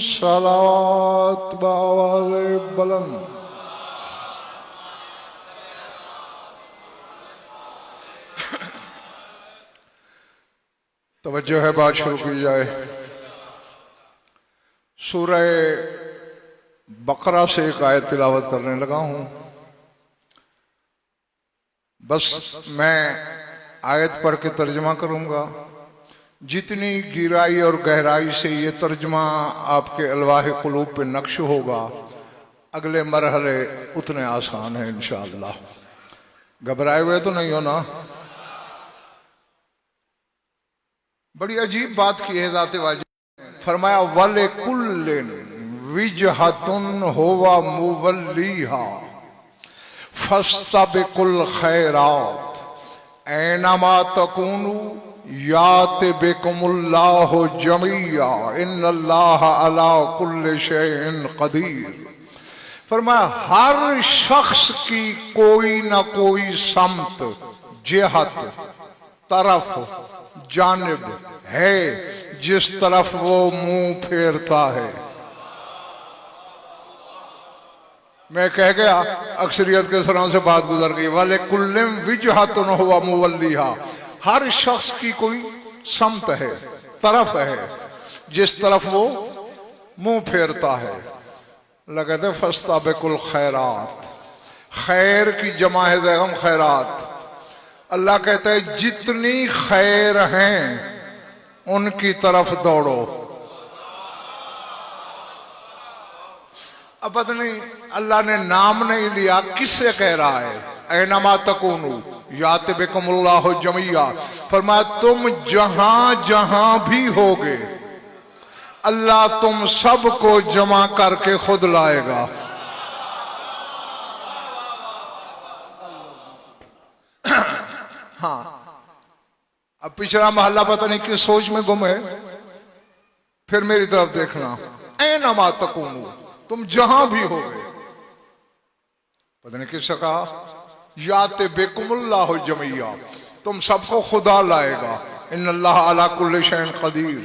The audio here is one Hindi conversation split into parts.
सलावत बावाज़े बुलंद। तवज्जो है, बात शुरू की जाए। सूरह बकरा से एक आयत तिलावत करने लगा हूं। बस मैं आयत पढ़ के तर्जमा करूंगा। जितनी गिराई और गहराई से ये तर्जमा आपके अलवाह क़ुलूब पे नक्श होगा, अगले मरहले उतने आसान हैं इंशाअल्लाह। घबराए हुए तो नहीं हो ना? बड़ी अजीब बात की है ज़ाते वाजिब। फरमाया वले कुल्लिन विजहतुन हुवा मुवल्लीहा फस्तबिकुल खैरात ऐनमा तकूनु याति बिकुमुल्लाहु जमीया इन्नल्लाहा अला कुल्लि शैइन कदीर। फरमाया हर शख्स की कोई ना कोई समत, जिहत, तरफ, जानिब है जिस तरफ वो मुंह फेरता है। मैं कह गया, अक्सरियत के सरों से बात गुजर गई। वाले कुल्लिम विजहतुन हुवा मुवल्लीहा, हर शख्स की कोई समत है, तरफ है जिस तरफ वो मुंह फेरता है। लगते फस्ताबिकुल खैरात, खैर की जमा है ज़ैगम खैरात। अल्लाह कहता है जितनी खैर हैं उनकी तरफ दौड़ो। अब पता नहीं अल्लाह ने नाम नहीं लिया, किससे कह रहा है? ऐनमा तकूनु याति बिकुमुल्लाहु जमीया। फरमाया तुम जहां जहां भी होगे अल्लाह तुम सबको जमा करके खुद लाएगा। हाँ, अब पिछला महल्ला पता नहीं किस सोच में गुम है। फिर मेरी तरफ देखना, ऐनमा तकूनु, तुम जहां भी हो गए, पता नहीं किससे कहा, याते बिकुमुल्लाहु जमीया, तुम सबको खुदा लाएगा। इन्नल्लाह अला कुल्लि शैइन कदीर,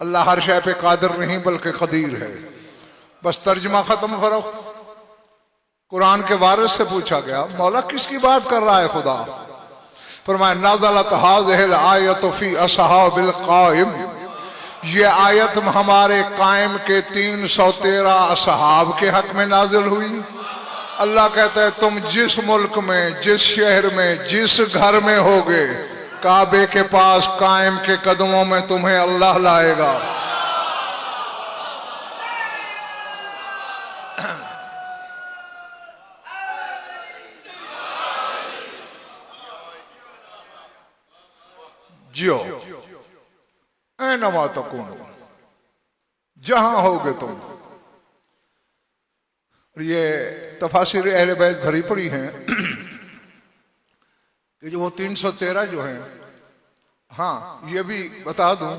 अल्लाह हर शय पे कादिर नहीं बल्कि कदीर है। बस तर्जुमा खत्म। फर्क कुरान के वारिस से पूछा गया, मौला किसकी बात कर रहा है खुदा? फरमाया नज़लत हाज़िहिल आयतु फी अस्हाबिल क़ाइम, ये आयत हमारे कायम के 313 असहाब के हक में नाजिल हुई। अल्लाह कहता है तुम जिस मुल्क में, जिस शहर में, जिस घर में होगे, काबे के पास कायम के कदमों में तुम्हें अल्लाह लाएगा। जियो ऐनमा तकूनु, जहां होगे तुम। ये तफासिर अहले बैत भरी पड़ी हैं कि जो वो 313 जो हैं। हाँ, ये भी बता दूं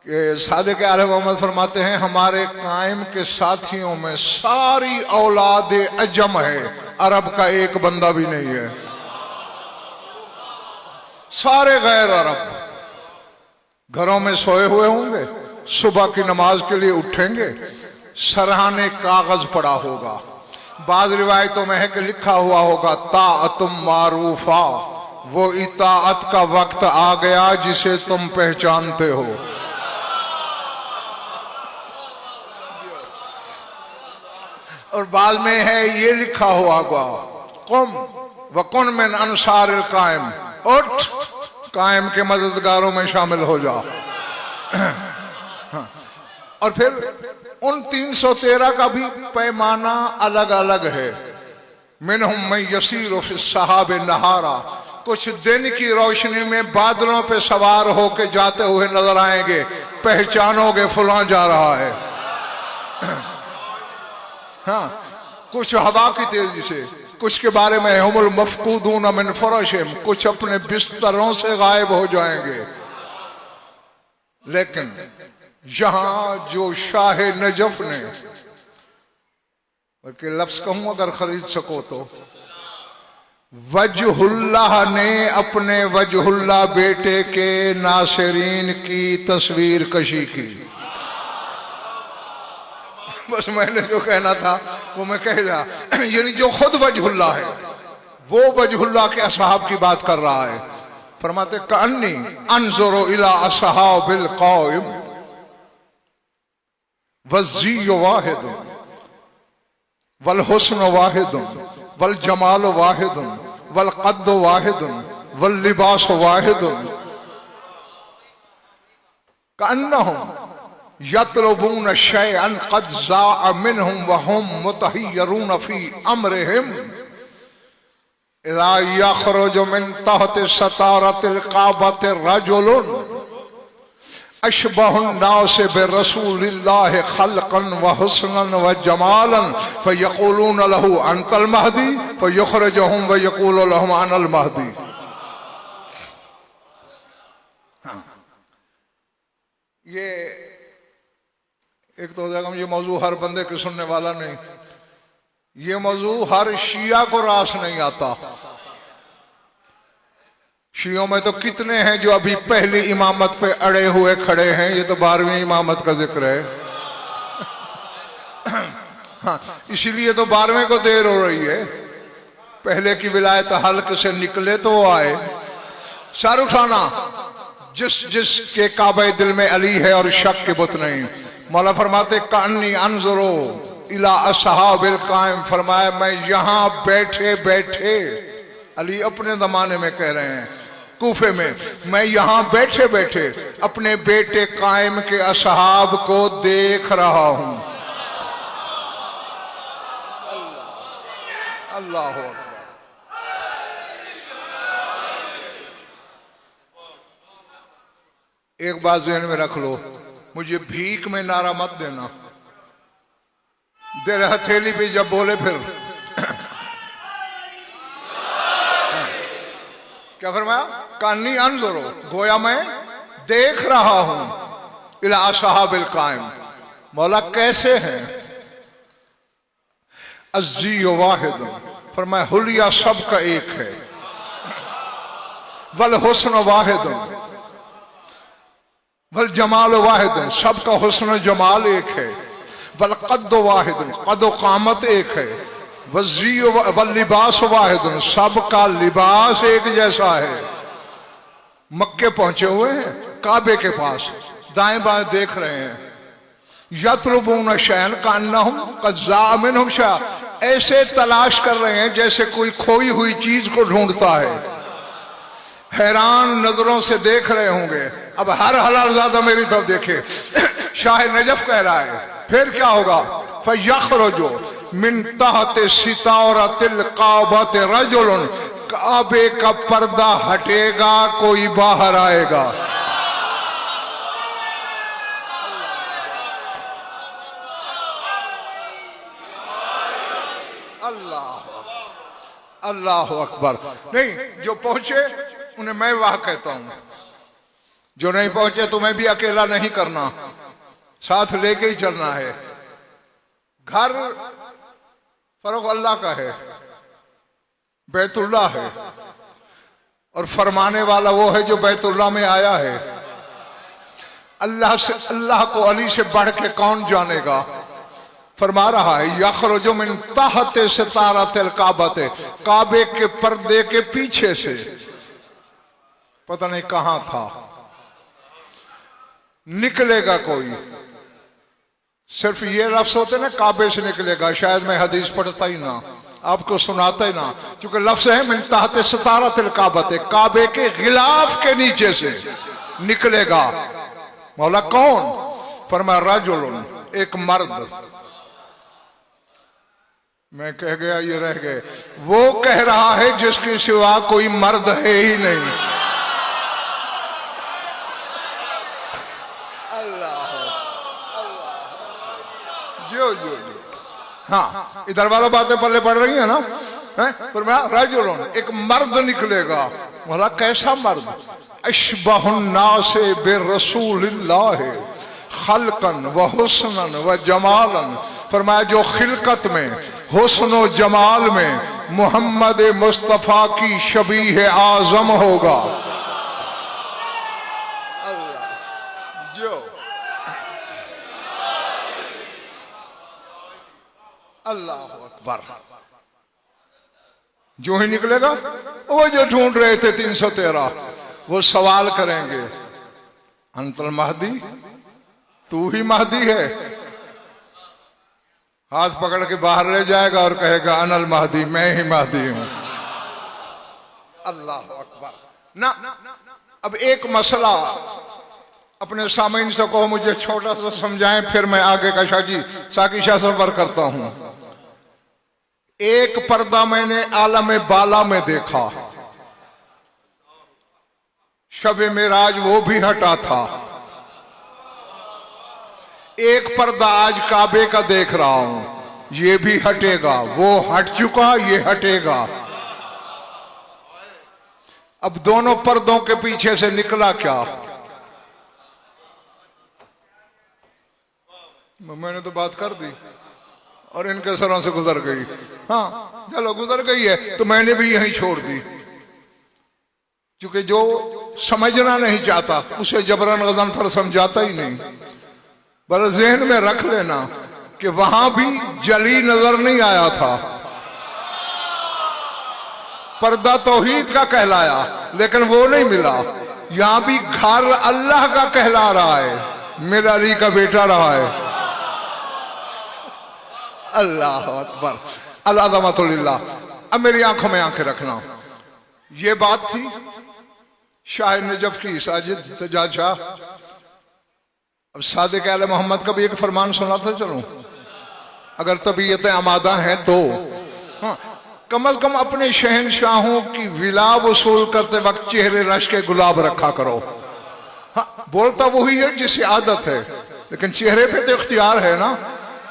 कि सादिक आले मोहम्मद फरमाते हैं हमारे कायम के साथियों में सारी औलाद अजम है, अरब का एक बंदा भी नहीं है। सारे गैर अरब घरों में सोए हुए होंगे, सुबह की नमाज के लिए उठेंगे, सरहाने कागज पड़ा होगा। बाद रिवायतों में है कि लिखा हुआ होगा ताअतुम मारूफा, वो इताअत का वक्त आ गया जिसे तुम पहचानते हो। और बाद में है ये लिखा हुआ होगा कुम वकुन मिन अंसारिल कायम, उठ कायम के मददगारों में शामिल हो जाओ। हाँ। और फिर उन 313 का भी पैमाना अलग अलग है। मिनहुम मैं यसीरु फी सहाबे नहारा, कुछ दिन की रोशनी में बादलों पे सवार होके जाते हुए नजर आएंगे, पहचानोगे फलां जा रहा है। हाँ, कुछ हवा की तेजी से, कुछ के बारे में हुमुल मफकूदून मिन फरशिम, कुछ अपने बिस्तरों से गायब हो जाएंगे। लेकिन जहां जो शाह नजफ ने, बल्कि लफ्ज कहूं अगर खरीद सको तो, वजहुल्लाह ने अपने वजहुल्लाह बेटे के नासिरीन की तस्वीर कशी की। बस मैंने जो कहना था वो मैं कह दिया। यानी जो खुद वजहुल्लाह है वो वजहुल्लाह के असहाब की बात कर रहा है। फरमाते कअन्नी अंजुरु इला असहाबिल क़ाइम वज़्ज़ी वाहिद वल हुस्न वाहिद वल जमाल वाहिद वल क़द्द वाहिद वल लिबास वाहिद कअन्नहुम यतलबून शैअन क़द ज़ाअ मिनहुम व हुम मुतहय्यरून फ़ी अम्रिहिम इज़ा यख़रुजु मिन तहति सतारतिल काबति रजुलुन अशबहुन नास बिरसूलिल्लाहि खल्क़न व हुस्नन व जमालन फयक़ूलून लहू अंतल महदी फयुख़रिजुहुम व यक़ूलु लहुम अनल महदी। ये एक तो हो जाएगा ये मौजू हर बंदे के सुनने वाला नहीं, ये मौजू हर शिया को रास नहीं आता। शियों में तो कितने हैं जो अभी पहली इमामत पे अड़े हुए खड़े हैं, ये तो 12वीं इमामत का जिक्र है। हाँ, इसीलिए तो 12वें को देर हो रही है। पहले की विलायत हल्क से निकले तो वो आए। सर उठाना जिसके काबे दिल में अली है और शक के बुत नहीं। मौला फरमाते कान्नी अंजुरो इला असहाबिल कायम, फरमाया मैं यहां बैठे बैठे, अली अपने जमाने में कह रहे हैं कूफे में, मैं यहां बैठे बैठे अपने बेटे कायम के असहाब को देख रहा हूं। अल्लाह हू अकबर। एक बात ज़हन में रख लो, मुझे भीख में नारा मत देना। दे हथेली पे जब बोले फिर क्या फरमाया? कानी अंजुरो, गोया मैं देख रहा हूं इला असहाबिल कायम। मौला कैसे हैं? अज़्ज़ी वाहिद, फरमाया हुलिया सबका एक है। वल हुस्न वाहिद वल जमाल वाहिद, सबका हुस्न जमाल एक है। वल क़द्द वाहिद, क़द्द क़ामत एक है। वज़्ज़ी वल लिबास वाहिद, सबका लिबास एक जैसा है। मक्के पहुंचे हुए हैं, काबे के पास दाएं बाएं देख रहे हैं। यतलबून शैअन कअन्नहुम क़द ज़ाअ मिनहुम शैअ, ऐसे तलाश कर रहे हैं जैसे कोई खोई हुई चीज को ढूंढता है। हैरान नजरों से देख रहे होंगे। अब हर हलालज़ादा मेरी तरफ देखे। शाह नजफ कह रहा है फिर क्या होगा? फयख़रुजु मिन तहति सितारतिल काबति रजुलन, काबे का पर्दा हटेगा, कोई बाहर आएगा। अल्लाह अल्लाह अकबर। नहीं, जो पहुंचे उन्हें मैं वाह कहता हूं, जो नहीं पहुंचे तुम्हें भी अकेला नहीं करना, साथ लेके ही चलना है। घर फर्क अल्लाह का है, बैतुल्लाह है, और फरमाने वाला वो है जो बैतुल्लाह में आया है। अल्लाह से, अल्लाह को अली से बढ़ के कौन जानेगा? फरमा रहा है यख़रुजु मिन तहति सितारतिल काबति, काबे के पर्दे के पीछे से, पता नहीं कहां था, निकलेगा कोई। सिर्फ ये लफ्ज होते ना काबे से निकलेगा, शायद मैं हदीस पढ़ता ही ना, आपको सुनाता ही ना, क्योंकि लफ्ज है मिन तहति सितारतिल काबति, काबे के गिलाफ के नीचे से निकलेगा। मौला कौन? फरमाया रजुलन, एक मर्द। मैं कह गया ये रह गए। वो कह रहा है जिसके सिवा कोई मर्द है ही नहीं। अल्लाह अल्लाह, जो जो जो। हाँ, इधर वाला बातें पल्ले पड़ रही है ना। रजुलन, एक मर्द निकलेगा। बोला कैसा मर्द? अशबहुन नास बिरसूलिल्लाह खलकन व हुस्नन व जमालन, फरमाया जो खिलकत में, हुस्न व जमाल में मोहम्मद मुस्तफ़ा की शबीह आज़म होगा। अल्लाह अकबर। जो ही निकलेगा, वो जो ढूंढ रहे थे 313, वो सवाल करेंगे, अंतल महदी, तू ही महदी है? हाथ पकड़ के बाहर ले जाएगा और कहेगा अनल महदी, मैं ही महदी हूं। अल्लाह अकबर। ना, अब एक मसला अपने सामईन से कहो, मुझे छोटा सा समझाएं, फिर मैं आगे का साकी शाह सफर करता हूं। एक पर्दा मैंने आलम बाला में देखा, शब मेराज वो भी हटा था। एक पर्दा आज काबे का देख रहा हूं, ये भी हटेगा, वो हट चुका, ये हटेगा। अब दोनों पर्दों के पीछे से निकला क्या? मैंने तो बात कर दी और इनके सरों से गुजर गई। हाँ चलो गुजर गई है तो मैंने भी यहीं छोड़ दी, क्योंकि जो समझना नहीं चाहता उसे जबरन गज़नफर समझाता ही नहीं। बस ज़हन में रख लेना कि वहां भी जली नजर नहीं आया था, पर्दा तौहीद का कहलाया लेकिन वो नहीं मिला। यहां भी घर अल्लाह का कहला रहा है, मेरा अली का बेटा रहा है। अल्लाह अकबर, अल्लाह। अब मेरी आंखों में आंखें रखना, ये बात थी शाह नजफ की, साजिद सज्जाद शाह। अब सादिक आले मोहम्मद का भी एक फरमान सुनाता चलूं, अगर तबीयतें आमादा हैं तो। हाँ, कम अज कम अपने शहनशाहों की विला वसूल करते वक्त चेहरे रश के गुलाब रखा करो। हाँ, बोलता वही है जिसे आदत है, लेकिन चेहरे पे तो इख्तियार है ना।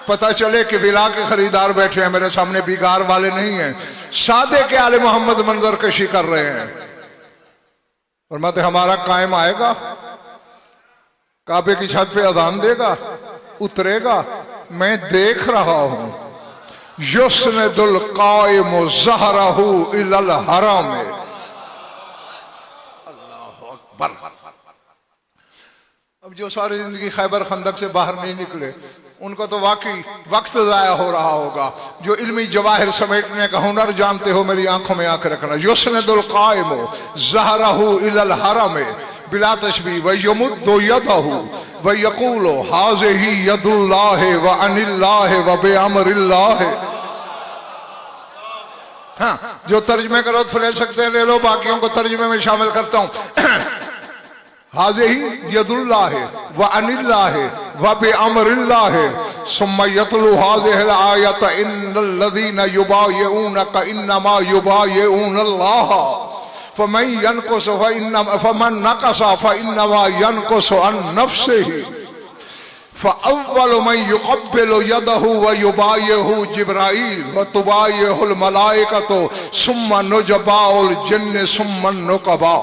पता चले कि विला के खरीदार बैठे हैं, मेरे सामने बिगार वाले नहीं हैं, सादे के आले मोहम्मद मंजर कशी कर रहे हैं। और मत हमारा कायम आएगा, काबे की छत पे अजान देगा, उतरेगा, मैं देख रहा हूं। युस्नदुल काइम ज़हरहु इलल हरम। अल्लाहु अकबर। अब जो सारी जिंदगी खैबर खंदक से बाहर नहीं निकले, उनको तो वाकई वक्त जाया हो रहा होगा। जो इल्मी जवाहिर समेटने का हुनर जानते हो, मेरी आंखों में आंखें रखना। युस्नदुल काइम ज़हरहु इलल हरम बिला तशबीह व यमुद्दु यदहु व यक़ूलु हाज़िही यदुल्लाह व अनिल्लाह व बिअम्रिल्लाह। हाँ, जो तर्जमे का लुत्फ ले सकते हैं ले लो, बाकियों को तर्जमे में शामिल करता हूं। हाज़िही यदुल्लाह व अनिल्लाह व बिअम्रिल्लाह सुम्मा यतलु हाज़िहिल आयत इन्नल लज़ीना युबायिऊनका इन्नमा युबायिऊनल्लाह फमन यनकुस फमन नकसा फइन्नमा यनकुसु अन नफ्सिही फअव्वलु मन युक़ब्बिलु यदहु व युबायिहु जिब्राईल व तुबायिहुल मलाइकतु सुम्मा नुजबाउल जिन्न सुम्मा नुक़बा।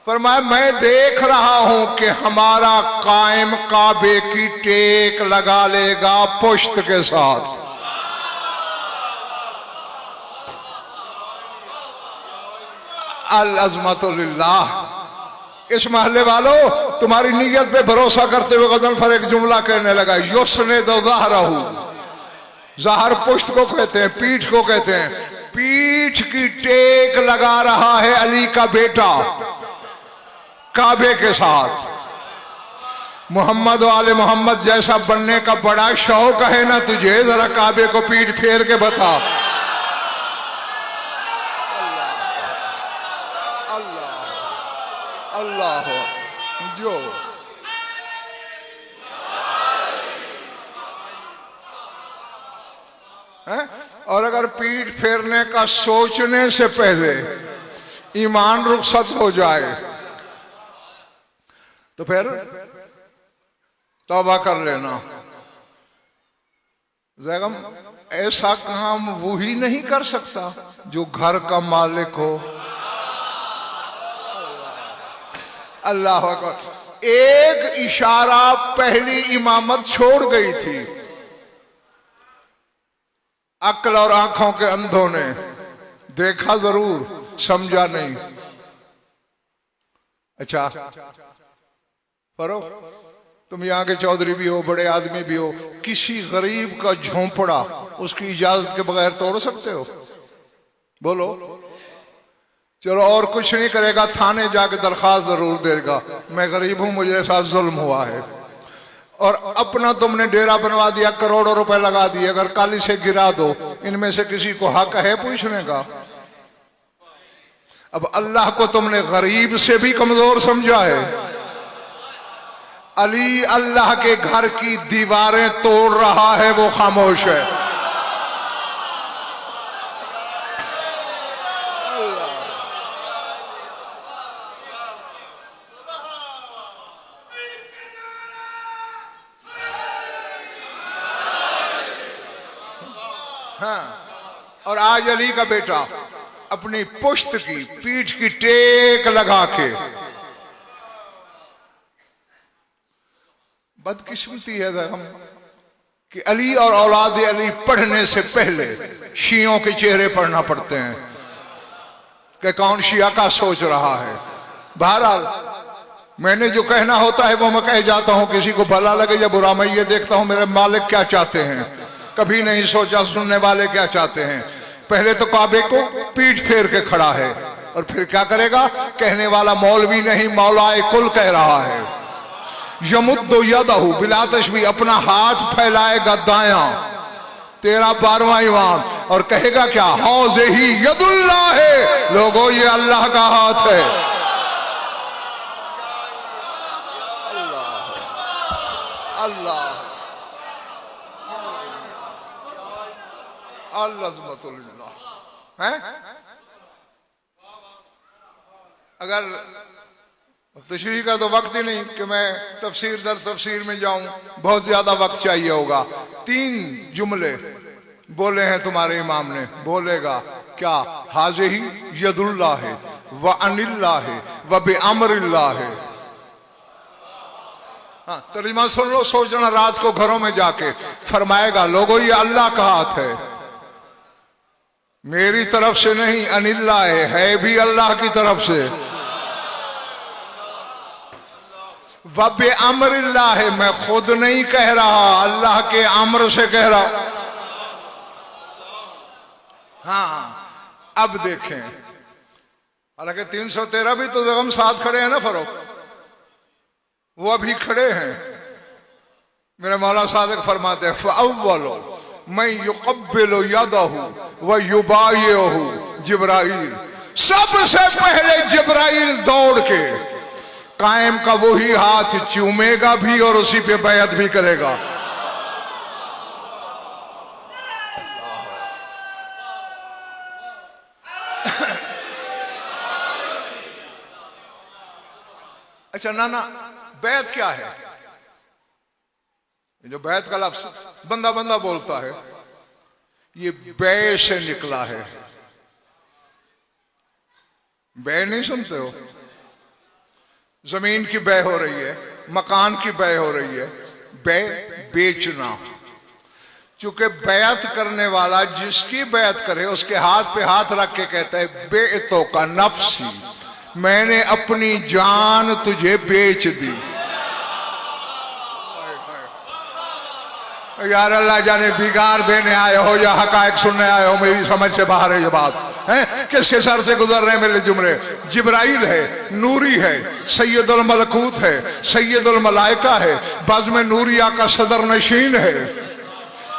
फरमाया मैं देख रहा हूं कि हमारा कायम काबे की टेक लगा लेगा पुश्त के साथ। अल अज़मतु लिल्लाह। इस महल्ले वालों, तुम्हारी नीयत पे भरोसा करते हुए गज़नफर एक जुमला कहने लगा, युस्निदु ज़हरहु। ज़हर पुश्त को कहते हैं, पीठ को कहते हैं। पीठ की टेक लगा रहा है अली का बेटा काबे के साथ। मोहम्मद वाले मोहम्मद जैसा बनने का बड़ा शौक है ना तुझे, जरा काबे को पीठ फेर के बता। अल्लाह अल्लाह जो है। और अगर पीठ फेरने का सोचने से पहले ईमान रुखसत हो जाए तो फिर तौबा कर लेना। ज़ैगम ऐसा काम वो ही नहीं कर सकता जो घर का मालिक हो। अल्लाह अकबर। एक इशारा पहली इमामत छोड़ गई थी। अक्ल और आंखों के अंधों ने देखा जरूर, समझा नहीं। अच्छा फरोख, तुम यहाँ के चौधरी भी हो, बड़े आदमी भी हो, किसी गरीब का झोंपड़ा उसकी इजाजत के बगैर तोड़ सकते हो? बोलो। चलो और कुछ नहीं करेगा, थाने जाके दरखास्त जरूर देगा, मैं गरीब हूं, मुझे साथ जुल्म हुआ है। और अपना तुमने डेरा बनवा दिया, करोड़ों रुपए लगा दिए, अगर काली से गिरा दो, इनमें से किसी को हक है पूछने का? अब अल्लाह को तुमने गरीब से भी कमजोर समझा है। अली अल्लाह के घर की दीवारें तोड़ रहा है, वो खामोश है। हाँ, और आज अली का बेटा अपनी पुश्त की, पीठ की टेक लगा के, बदकिस्मती है हम कि अली और औलाद अली पढ़ने से पहले शियों के चेहरे पढ़ना पड़ते हैं कि कौन शिया का सोच रहा है। बहरहाल मैंने जो कहना होता है वो मैं कह जाता हूं, किसी को भला लगे या बुरा, मैं ये देखता हूं मेरे मालिक क्या चाहते हैं। कभी नहीं सोचा सुनने वाले क्या चाहते हैं। पहले तो काबे को पीठ फेर के खड़ा है, और फिर क्या करेगा? कहने वाला मौलवी नहीं, मौलाए कुल कह रहा है। यमुद्दो यदहु बिला तशबीह, अपना हाथ फैलाएगा दायां, तेरा 12वां इमाम, और कहेगा क्या? हौज़े ही यदुल्लाह है, लोगों ये अल्लाह का हाथ है। अल्लाह अल्लाह अल्लाह है। अगर तशरीह का तो वक्त ही नहीं कि मैं तफसीर दर तफसीर में जाऊं, बहुत ज्यादा वक्त चाहिए होगा। 3 जुमले बोले हैं तुम्हारे इमाम ने, बोलेगा क्या? हाज़े ही यदुल्लाह है, व अनिल्लाह है, व बेअमरिल्लाह है। हाँ, तर्जुमा सुन लो, सोचना रात को घरों में जाके। फरमाएगा लोगों ये अल्लाह का हाथ है, मेरी तरफ से नहीं, अनिल्लाह है भी अल्लाह की तरफ से। वबे अमरिल्लाह है, मैं खुद नहीं कह रहा, अल्लाह के अम्र से कह रहा। हाँ, अब देखें, हालांकि 313 भी तो हम साथ खड़े हैं ना फरोख, वो अभी खड़े हैं। मेरे मौला सादिक फरमाते हैं फ़अव्वलो मैं युक़ब्बिलु यदहु व युबायिहु जिब्राइल, सबसे पहले जिब्राइल दौड़ के कायम का वही हाथ चूमेगा भी और उसी पे बैत भी करेगा। अच्छा नाना, बैत क्या है? जो बैत का लफ्ज़ बंदा बंदा बोलता है, ये बै से निकला है। बै नहीं सुनते हो? जमीन की बै हो रही है, मकान की बै हो रही है। बै बेचना। चूंकि बैत करने वाला जिसकी बैत करे उसके हाथ पे हाथ रख के कहता है बेतो का नफ्सी, मैंने अपनी जान तुझे बेच दी। यार अल्लाह जाने बिगाड़ देने आए हो या हकायक सुनने आए हो, मेरी समझ से बाहर है ये बात है। किसके सर से गुजर रहे हैं मेरे जुमले? जिब्राइल है, नूरी है, सैयदुल मलकूत है, सैयदुल मलाइका है, बज़्म नूरिया का सदर नशीन है।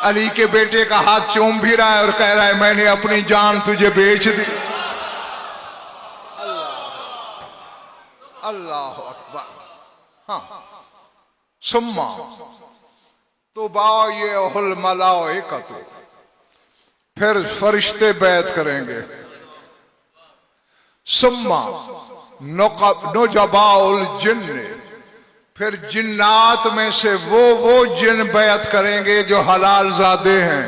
अली के बेटे का हाथ चूम भी रहा है और कह रहा है मैंने अपनी जान तुझे बेच दी। अल्लाह अकबर। हाँ, सुम्मा तो बाहुल मलाइकतु, फिर फरिश्ते बैत करेंगे। सुम्मा नुजबाउल जिन्न, फिर जिन्नात में से वो जिन बैत करेंगे जो हलाल ज़ादे हैं।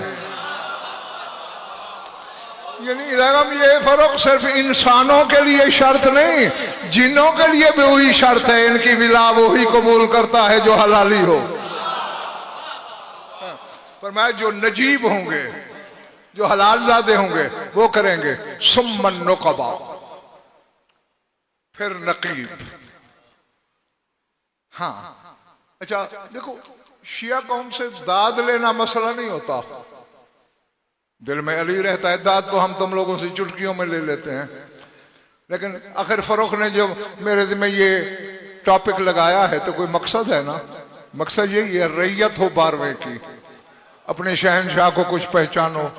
ये नहीं रहेगा। ये फर्क सिर्फ इंसानों के लिए शर्त नहीं, जिन्नों के लिए भी वही शर्त है। इनकी विला वही कबूल करता है जो हलाली हो। पर मैं जो नजीब होंगे, जो हलालजादे होंगे, वो करेंगे सुम्मन नुकबा, फिर नकीब। हाँ अच्छा देखो, शिया कौम से दाद लेना मसला नहीं होता। दिल में अली रहता है, दाद तो हम तुम लोगों से चुटकियों में ले लेते हैं। लेकिन आखिर फरोख ने जो मेरे दिल में ये टॉपिक लगाया है तो कोई मकसद है ना। मकसद यही है, रैयत हो 12वें की, अपने शहनशाह को कुछ पहचानो,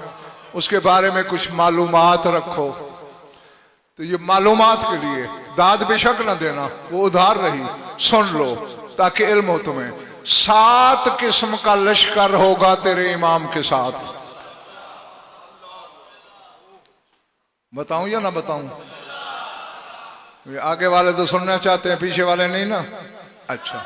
उसके बारे में कुछ मालूमात रखो। तो ये मालूमात के लिए दाद बेशक न देना, वो उधार रही, सुन लो ताकि इल्म हो तुम्हें। 7 किस्म का लश्कर होगा तेरे इमाम के साथ। बताऊं या ना बताऊं? आगे वाले तो सुनना चाहते हैं, पीछे वाले नहीं ना। अच्छा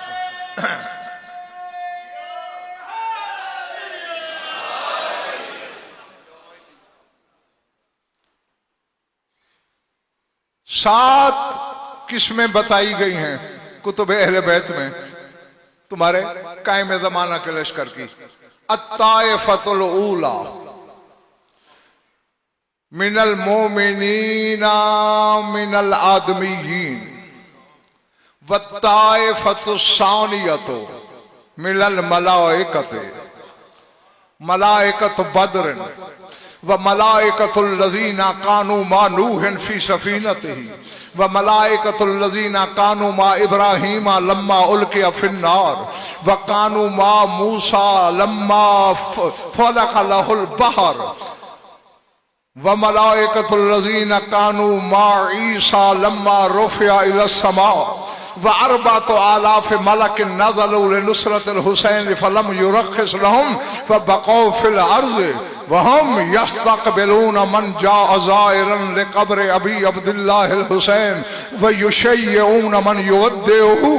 सात किस्में बताई गई हैं कुतुब अहले बैत में तुम्हारे कायम जमाना के लश्कर की। अत्ताइफतुल ऊला मिनल मोमिनीना मिनल आदमीयीन वत्ताइफतुस सानियतु मिनल मलाइकते मलाइकतु बद्रिन व मलाइकतुल लज़ीना कानू मा नूहन फी सफीनतिही व मलाइकतुल लज़ीना कानू मा इब्राहीमा लम्मा उल्किया फिन्नार व कानू मा मूसा लम्मा फलक़ लहुल बहर व मलाइकतुल लज़ीना कानू मा ईसा लम्मा रुफ़िया इलस समा व अरबातु आलाफ मलक नज़लू लिनुसरतिल हुसैन फलम युरख़िस लहुम फबक़ौ फिल अर्ज़ वहम यस्तक़बिलून मन जाअ ज़ाइरन लिक़ब्र अबी अब्दुल्लाहिल हुसैन व युशय्यऊन मन युवद्दिहु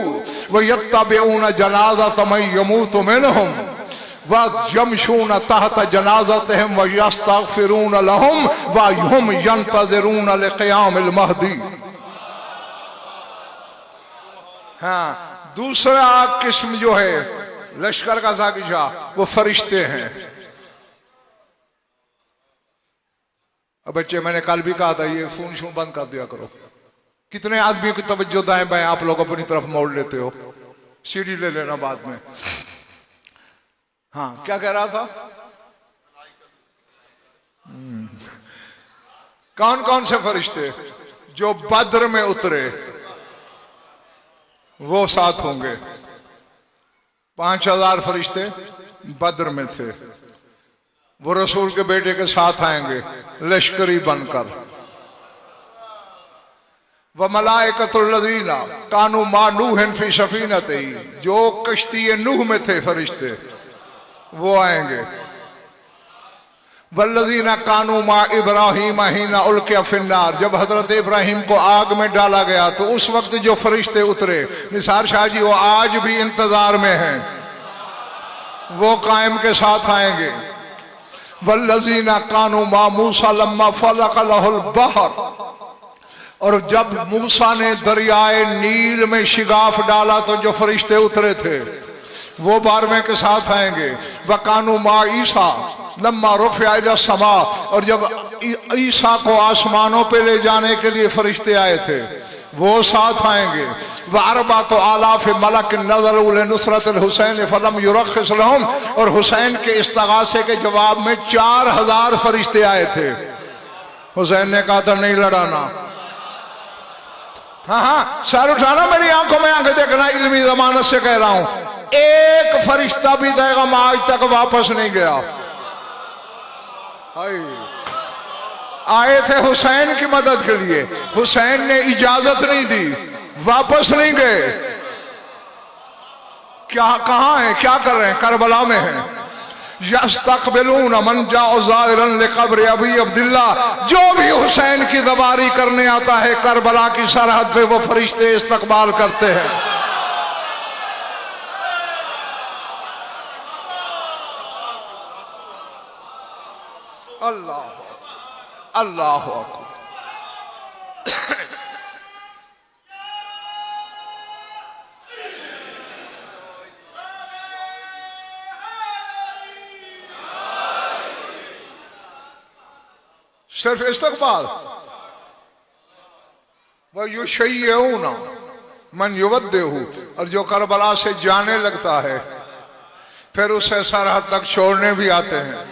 व यत्तबिऊन जनाज़त मन यमूतु मिनहुम व यमशून तहत जनाज़तिहिम व यस्तग़फिरून लहुम व हुम यंतज़िरून लिक़ियामिल महदी। हाँ, दूसरा किस्म जो है लश्कर का साकिशा, वो फरिश्ते हैं। अब बच्चे, मैंने कल भी कहा था ये फोन शो बंद कर दिया करो। कितने आदमियों की तवज्जो दाएं बाएं आप लोग अपनी तरफ मोड़ लेते हो, सीढ़ी ले लेना बाद में। हाँ, क्या कह रहा था? कौन कौन से फरिश्ते? जो बद्र में उतरे वो 7 होंगे। 5000 फरिश्ते बद्र में थे, वो रसूल के बेटे के साथ आएंगे लश्करी बनकर। व मलाइकतुल लज़ीना कानू मा नूहन फी सफीनतिही, जो कश्ती नूह में थे फरिश्ते वो आएंगे। वल्लज़ीना कानू मा इब्राहीम हिना उल्किया फिन्नार, जब हजरत इब्राहिम को आग में डाला गया तो उस वक्त जो फरिश्ते उतरे, निसार शाह जी वो आज भी इंतजार में हैं, वो कायम के साथ आएंगे। वल्लज़ीना कानू मा मूसा लम्मा फलक़ लहुल बहर, और जब मूसा ने दरियाए नील में शिगाफ डाला तो जो फरिश्ते उतरे थे वो 12वें के साथ आएंगे। वकानू मा ईसा लम्मा रुफ़िया इला समा, और जब ईसा को आसमानों पे ले जाने के लिए फरिश्ते आए थे वो साथ आएंगे। व अरबातु आलाफ मलक नज़लू लिनुसरतिल हुसैन फलम युरख़िस लहुम, और हुसैन के इस्तग़ासे के जवाब में 4000 फरिश्ते आए थे। हुसैन ने कहा था नहीं लड़ाना। हाँ हाँ, सर उठाना, मेरी आंखों में आंखें देखना, इल्मी ज़मानत से कह रहा हूं। एक फरिश्ता भी पैगम्बर आज तक वापस नहीं गया। आए थे हुसैन की मदद के लिए, हुसैन ने इजाजत नहीं दी, वापस नहीं गए। क्या कहां है, क्या कर रहे हैं? करबला में हैं। यस्तक़बिलून मन जाअ ज़ाइरन लिक़ब्र अबी अब्दुल्ला, जो भी हुसैन की दवारी करने आता है करबला की सरहद पे वो फरिश्ते इस्तकबाल करते हैं। अल्लाह अल्लाह अकबर। सिर्फ इस्तकबाल वह युशय्यऊना मन युवद्देहु, और जो करबला से जाने लगता है फिर उसे सरहद तक छोड़ने भी आते हैं।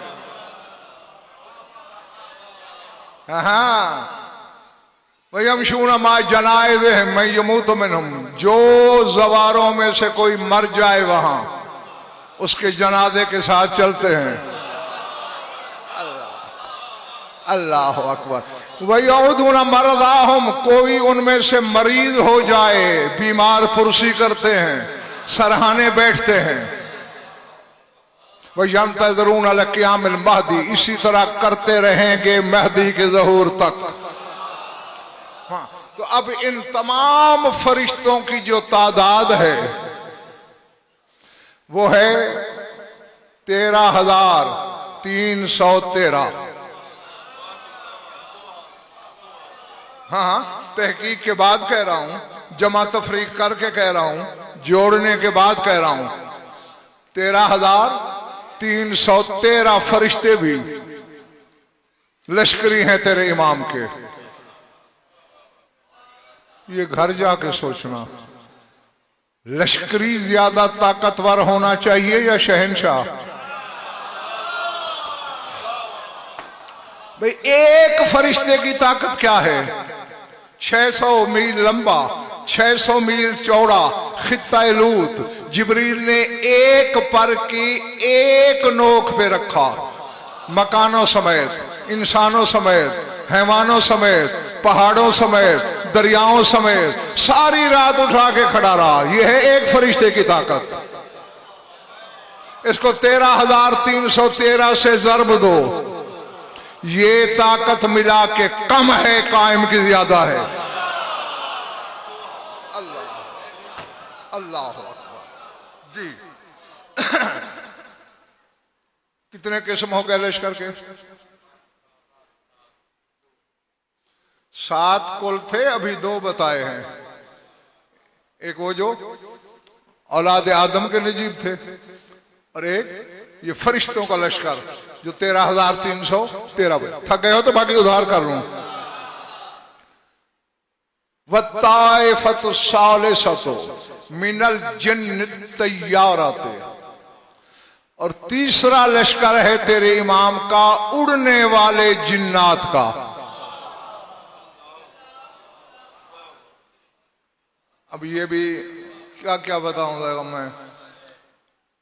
हाँ, वयमशूना मा जनाइज़िहिम मैं यमूतु मिनहुम, जो जवारों में से कोई मर जाए वहां उसके जनाजे के साथ चलते हैं। अल्लाह अकबर। वयऊदूना मरदाहुम, कोई उनमें से मरीज हो जाए, बीमार पुरसी करते हैं, सरहाने बैठते हैं। वयंतज़िरून अला क़ियामिल महदी, इसी तरह करते रहेंगे महदी के ज़हूर तक। हाँ, तो अब इन तमाम फरिश्तों की जो तादाद है वो है 13,313। हाँ, तहकीक के बाद कह रहा हूं, जमा तफरीक करके कह रहा हूं, जोड़ने के बाद कह रहा हूं, 13,313 फरिश्ते भी लश्करी हैं तेरे इमाम के। ये घर जाके सोचना, लश्करी ज्यादा ताकतवर होना चाहिए या शहंशाह? भाई एक फरिश्ते की ताकत क्या है? 600 मील लंबा, 600 मील चौड़ा खित्ता लूत जिब्रील ने एक पर की एक नोक पे रखा, मकानों समेत, इंसानों समेत, हैवानों समेत, पहाड़ों समेत, दरियाओं समेत सारी रात उठा के खड़ा रहा। यह है एक फरिश्ते की ताकत। इसको 13,313 से ज़र्ब दो, ये ताकत मिला के कम है, कायम की ज्यादा है। अल्लाह अल्लाह अकबर जी। कितने किस्म हो गए लश्कर के? 7 कुल थे, अभी 2 बताए हैं। एक वो जो औलाद आदम के नजीब थे, और एक ये फरिश्तों का लश्कर जो 13,313। थक गए हो तो बाकी उधार कर लूं। वत्ताइफतु सालिसतु मिनल जिन्न तय्याराते, और तीसरा लश्कर है तेरे इमाम का उड़ने वाले जिन्नात का। अब ये भी क्या क्या बताऊंगा मैं।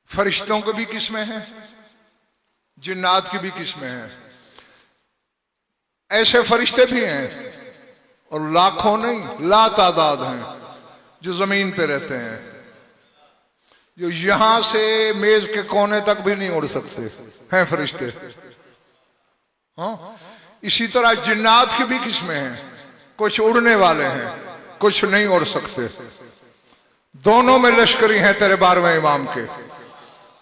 फरिश्तों की भी किस्में हैं, जिन्नात की भी किस्में हैं। ऐसे फरिश्ते भी हैं, और लाखों नहीं लातादाद हैं जो जमीन पे रहते हैं, जो यहां से मेज के कोने तक भी नहीं उड़ सकते हैं फरिश्ते। हाँ, इसी तरह जिन्नात की भी किस्में हैं, कुछ उड़ने वाले हैं, कुछ नहीं उड़ सकते। दोनों में लश्करी हैं तेरे 12वें इमाम के।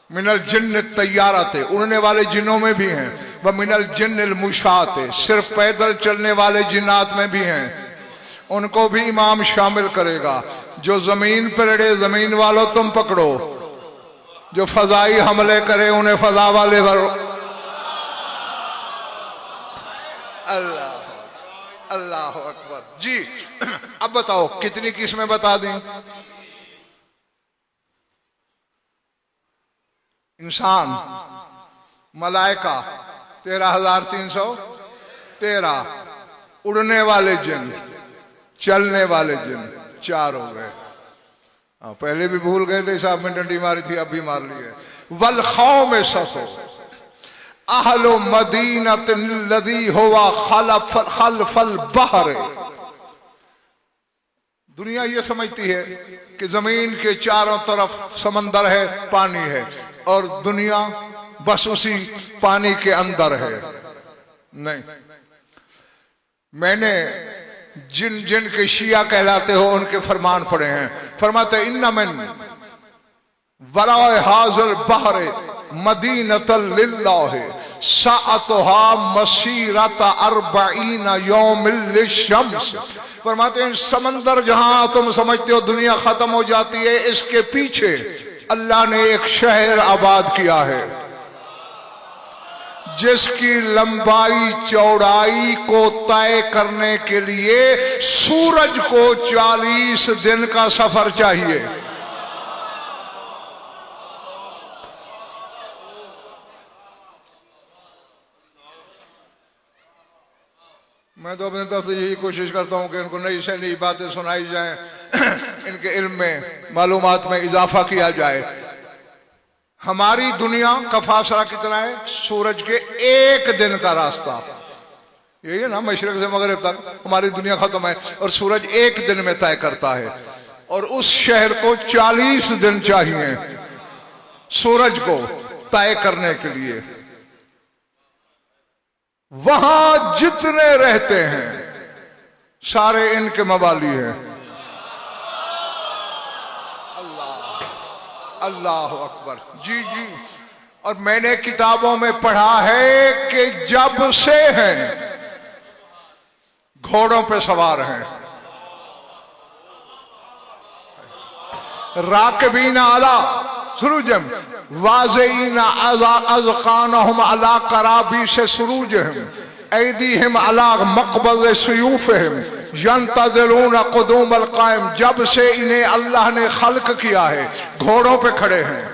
मिनल जिन्न तैयाराते, उड़ने वाले जिन्नों में भी हैं, व मिनल जिन्निल मुशाते, सिर्फ पैदल चलने वाले जिन्नात में भी हैं। उनको भी इमाम शामिल करेगा। जो जमीन पर अड़े, जमीन वालों तुम पकड़ो, जो फजाई हमले करे उन्हें फजा वाले भरो। अल्लाह अल्लाह अकबर जी। अब बताओ कितनी किस्में बता दें? इंसान, मलाइका 13,313, उड़ने वाले जिन, चलने वाले जिन 4 हो गए। पहले भी भूल गए थे, साहब में डंडी मारी थी, अब भी मार ली है। वल खौम ससो अहलो मदीनतिन लदी हुआ खलफल बहर। दुनिया ये समझती है कि जमीन के चारों तरफ समंदर है, पानी है, और दुनिया बस उसी पानी के अंदर है। नहीं, मैंने जिन जिन के शिया कहलाते हो उनके फरमान पढ़े हैं। फरमाते इन्ना मिन वराए हाज़िल बहर मदीनतल लिल्लाह, साअतुहा मसीरत अर्बईन यौमिल शम्स। फरमाते हैं समंदर जहां तुम समझते हो दुनिया खत्म हो जाती है, इसके पीछे अल्लाह ने एक शहर आबाद किया है जिसकी लंबाई चौड़ाई को तय करने के लिए सूरज को 40 दिन का सफर चाहिए। मैं तो अपने तरफ से यही कोशिश करता हूं कि इनको नई से नई बातें सुनाई जाएं, इनके इल्म में मालूमात में इजाफा किया जाए। हमारी दुनिया का फासला कितना है? सूरज के एक दिन का रास्ता। यही है ना, मशरिक से मगरिब तक हमारी दुनिया खत्म है और सूरज एक दिन में तय करता है। और उस शहर को 40 दिन चाहिए सूरज को तय करने के लिए। वहां जितने रहते हैं सारे इनके मवाली हैं। अल्लाह अकबर। जी जी। और मैंने किताबों में पढ़ा है कि जब से हैं घोड़ों पे सवार हैं, राकबीना अला सुरूजम वाज़ीना अज़क़ानहुम अला कराबी से सुरूजहम ऐदीहिम अला मक़बज़ सुयूफ़हिम यंतज़िरून क़ुदूम अल-क़ाइम। जब से इन्हें अल्लाह ने खल्क किया है घोड़ों पे खड़े हैं,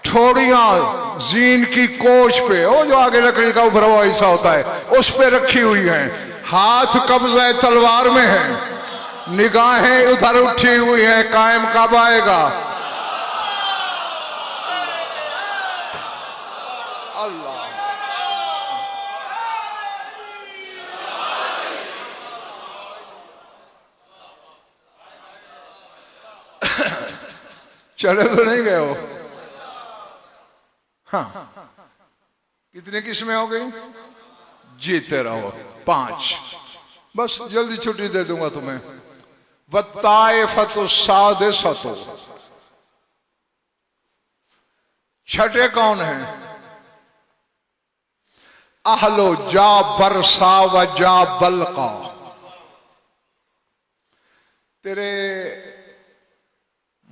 ठोड़ियां जीन की कोच पे, वो जो आगे लकड़ी का उभरा हुआ हिस्सा होता है उस पे रखी हुई हैं, हाथ कब्ज़े तलवार में है, निगाहें उधर उठी हुई हैं, कायम कब आएगा? अल्लाह। चले तो नहीं गए हो? हाँ, कितने किस्में हो गई? जीते रहो। 5, बस जल्दी छुट्टी दे दूंगा तुम्हें। वत्ताइफतु सादिसतु, छठे कौन है? अहलो जा बरसा व जा बलका। तेरे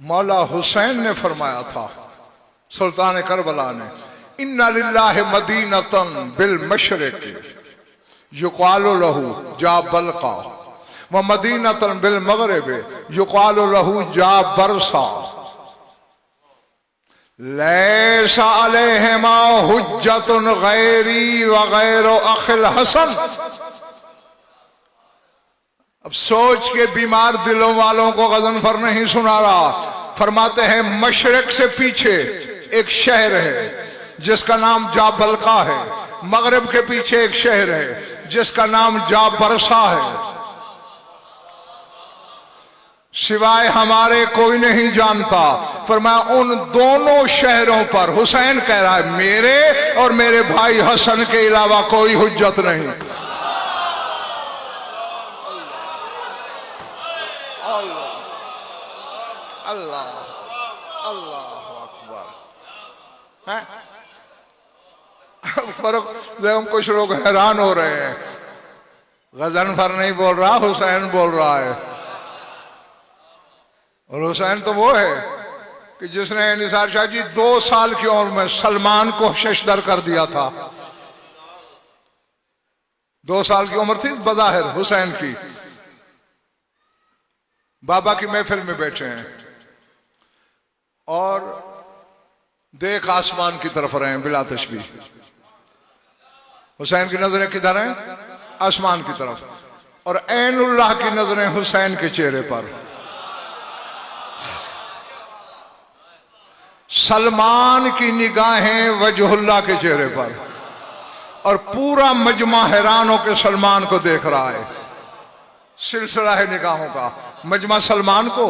मौला हुसैन ने फरमाया था, सुल्तान करबला ने, इन्ना लिल्लाहि मदीनतन बिल मशरिक युक़ालु लहू जा बलका व मदीनतन बिल मगरिब युक़ालु लहू जा बरसा लैसा अलैहिमा हुज्जतुन गैरी व गैरु अखिल हसन। अब सोच के बीमार दिलों वालों को गज़नफर नहीं सुना रहा। फरमाते हैं मशरिक से पीछे एक शहर है जिसका नाम जाबलका है, मगरिब के पीछे एक शहर है जिसका नाम जाबरसा है। सिवाय हमारे कोई नहीं जानता। फरमाया उन दोनों शहरों पर हुसैन कह रहा है मेरे और मेरे भाई हसन के अलावा कोई हुज्जत नहीं। अल्लाह अल्लाह अकबर। फर्क कुछ लोग हैरान हो रहे हैं, गज़नफर नहीं बोल रहा, हुसैन बोल रहा है। और हुसैन तो वो है कि जिसने निसार शाह जी 2 साल की उम्र में सलमान को शशदर कर दिया था। 2 साल की उम्र थी बज़ाहिर हुसैन की। बाबा की महफिल में बैठे हैं और देख आसमान की तरफ रहे हैं बिला तशबीह। हुसैन की नजरें किधर हैं? आसमान की तरफ। और ऐनुल्लाह की नजरें हुसैन के चेहरे पर। सलमान की निगाहें वजहुल्लाह के चेहरे पर। और पूरा मजमा हैरान होकर सलमान को देख रहा है। सिलसिला है निगाहों का। मजमा सलमान को,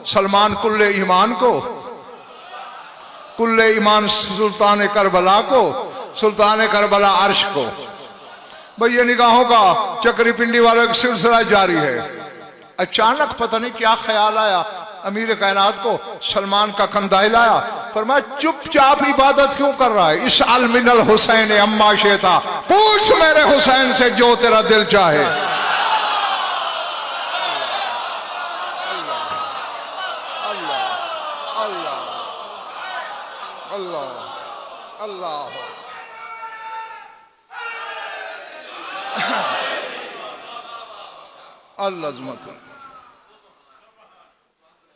सलमान कुल्ले ईमान को, कुल्ले ईमान सुल्तान करबला को, सुल्तान करबला अर्श को। भाई ये निगाहों का चक्री पिंडी वालों का सिलसिला जारी है। अचानक पता नहीं क्या ख्याल आया अमीर कायनात को, सलमान का कंधा हिलाया फरमाया चुपचाप इबादत क्यों कर रहा है? इस अलमिनल हुसैन अम्मा शेता, पूछ मेरे हुसैन से जो तेरा दिल चाहे। अल्लाह।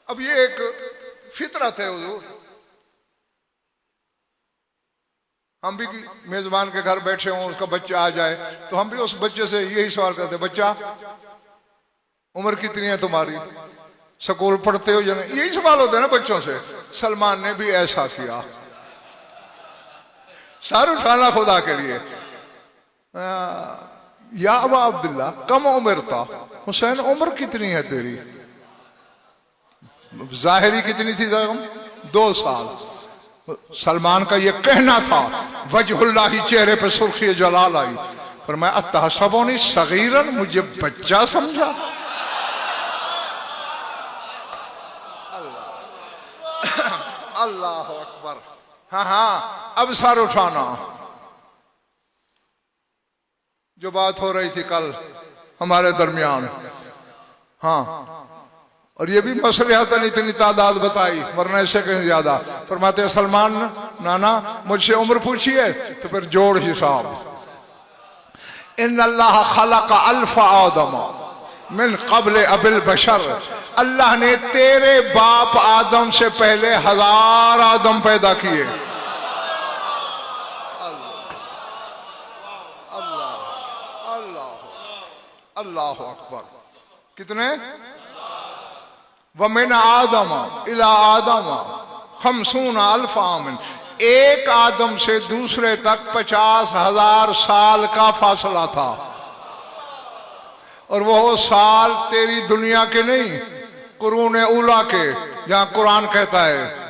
अब ये एक फितरत है हुजूर। हम भी मेजबान के घर बैठे हों, उसका बच्चा आ जाए तो हम भी उस बच्चे से यही सवाल करते, बच्चा उम्र कितनी है तुम्हारी, स्कूल पढ़ते हो या नहीं? यही सवाल होते हैं ना बच्चों से। सलमान ने भी ऐसा किया। शाहरुख खाना खुदा के लिए, या अबा अब्दुल्ला कम उम्र था। हुसैन उम्र कितनी है तेरी? जाहिरी कितनी थी? 2 साल। सलमान का ये कहना था, वजहुल्लाही चेहरे पे सुर्खी जलाल आई, पर मैं अतहसबोनी सगीरन, मुझे बच्चा समझा? अल्लाह अकबर। हाँ हाँ, अब सर उठाना। जो बात हो रही थी कल हमारे दरमियान, हाँ, और ये भी मसलिहतन इतनी तादाद बताई, वरना इससे कहीं ज्यादा। फरमाते सलमान नाना मुझसे उम्र पूछी है तो फिर जोड़ हिसाब। इन अल्लाह खलक अल्फ आदम मिन क़ब्ल अबिल बशर, अल्लाह ने तेरे बाप आदम से पहले 1000 आदम पैदा किए। अल्लाह अकबर। कितने? वमिन आदम इला आदम 50 अल्फ आमिन, एक आदम से दूसरे तक 50,000 साल का फासला था। और वो साल तेरी दुनिया के नहीं, कुरून उला के, जहां कुरान कहता है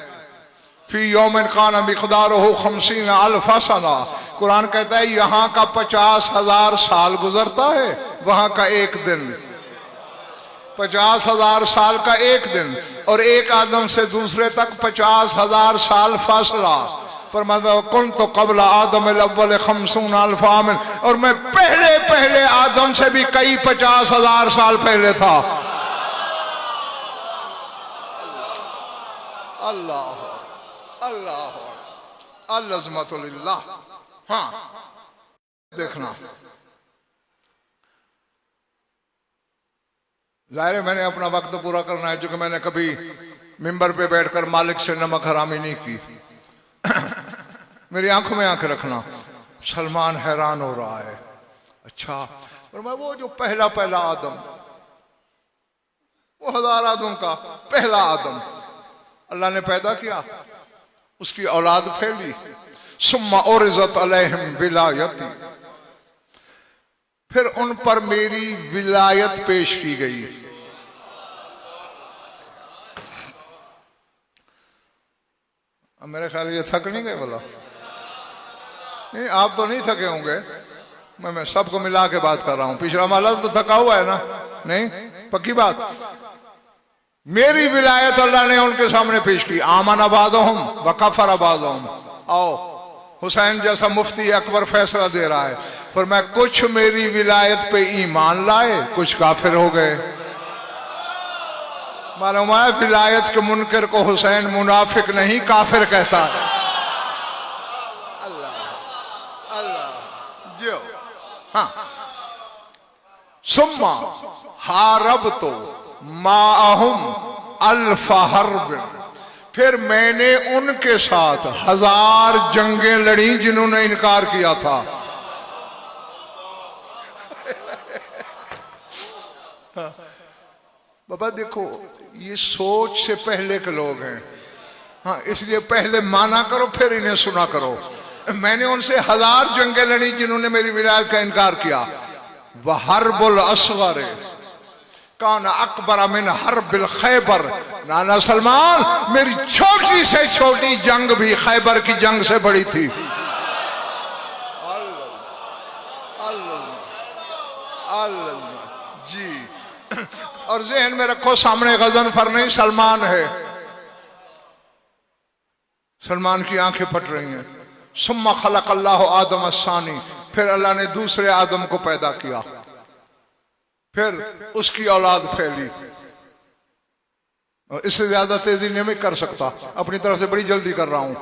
फी यौमिन कान मिक़दारुहु 50 अल्फ सना, कुरान कहता है यहां का 50,000 साल गुजरता है, वहां का एक दिन। 50,000 साल का एक दिन, और एक आदम से दूसरे तक 50,000 साल फासला। फरमाया कुन तो कबल आदम अव्वल 50 अल्फ आमिन, और मैं पहले पहले आदम से भी कई 50,000 साल पहले था। अल्लाह अल्लाह अल्लाह। हाँ देखना, जाहिर है मैंने अपना वक्त पूरा करना है, जो कि मैंने कभी मिंबर पे बैठकर मालिक से नमक हरामी नहीं की। मेरी आंखों में आंख रखना। सलमान हैरान हो रहा है। अच्छा, और मैं वो जो पहला पहला आदम, वो 1000 आदम का पहला आदम अल्लाह ने पैदा किया, उसकी औलाद फैली। सुम्मा उरिज़त अलैहिम विलायती, फिर उन पर मेरी विलायत पेश की गई। अब मेरे ख्याल ये थक नहीं गए? बोला नहीं, आप तो नहीं थके होंगे, मैं सबको मिला के बात कर रहा हूं। पिछला माला तो थका हुआ है ना? नहीं, पक्की बात। मेरी विलायत अल्लाह ने उनके सामने पेश की। आमन अबादहुम व कफर अबादहुम। आओ, हुसैन जैसा मुफ्ती अकबर फैसला दे रहा है, पर मैं कुछ मेरी विलायत पे ईमान लाए, कुछ काफिर हो गए। मालूम है विलायत के मुनकर को हुसैन मुनाफिक नहीं काफिर कहता है। अल्लाह अल्लाह जो। हाँ, सुम्मा हारब तो माहुम अल्फा हर्ब, फिर मैंने उनके साथ 1000 जंगें लड़ी जिन्होंने इनकार किया था। बाबा देखो, ये सोच से पहले के लोग हैं। हाँ, इसलिए पहले माना करो फिर इन्हें सुना करो। मैंने उनसे 1000 जंगें लड़ी जिन्होंने मेरी विलायत का इनकार किया। वह हर्बुल असगर कान अकबर मिन हर्बिल खैबर, नाना सलमान मेरी छोटी से छोटी जंग भी खैबर की जंग से बड़ी थी। जी, और जहन में रखो सामने गजनफर नहीं सलमान है। सलमान की आंखें फट रही हैं। सुम्मा खलक़ल्लाहु आदम अस्सानी, फिर अल्लाह ने दूसरे आदम को पैदा किया, फिर उसकी औलाद फैली। इससे ज्यादा तेजी नहीं मैं कर सकता, अपनी तरफ से बड़ी जल्दी कर रहा हूं।